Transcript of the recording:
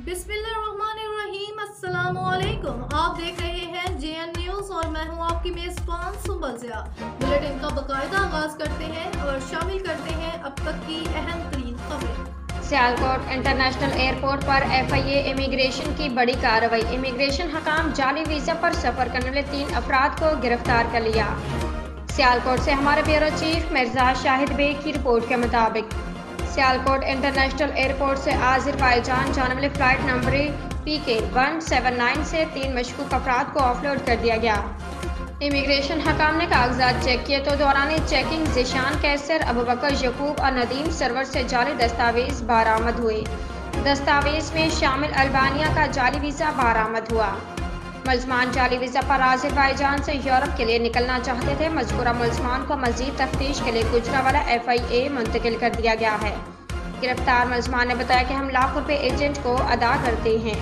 बिस्मिल्लाहिर्रहमानिर्रहीम, अस्सलामुअलैकुम। आप देख रहे हैं JN न्यूज़ और मैं हूं आपकी मेज़बान सुंबल ज़िया। बुलेटिन का बाकायदा आगाज करते हैं और शामिल करते हैं अब तक की अहम तरीन खबरें। सियालकोट इंटरनेशनल एयरपोर्ट पर FIA इमिग्रेशन की बड़ी कार्रवाई। इमिग्रेशन हकाम जाली वीज़ा पर सफ़र करने वाले 3 अफराद को गिरफ्तार कर लिया। सियालकोट से हमारे ब्यूरो चीफ मिर्जा शाहिद बेग की रिपोर्ट के मुताबिक सियालकोट इंटरनेशनल एयरपोर्ट से आज़रबाईजान जाने वाली फ़्लाइट नंबर PK 179 से 3 मशकूक अफराद को ऑफलोड कर दिया गया। इमिग्रेशन हकाम ने कागजात चेक किए तो दौरान चेकिंग ज़ीशान कैसर, अबूबकर यकूब और नदीम सरवर से जाली दस्तावेज़ बरामद हुए। दस्तावेज़ में शामिल अल्बानिया का जाली वीज़ा बरामद हुआ। मुलजमान जाली वीज़ा पर आज़रबाईजान से यूरोप के लिए निकलना चाहते थे। मज़कूरा मुलजमान को मज़ीद तफ्तीश के लिए गुजरावाला FIA मुंतकिल कर दिया गया है। गिरफ्तार मुलजमान ने बताया कि हम लाख रुपए एजेंट को अदा करते हैं।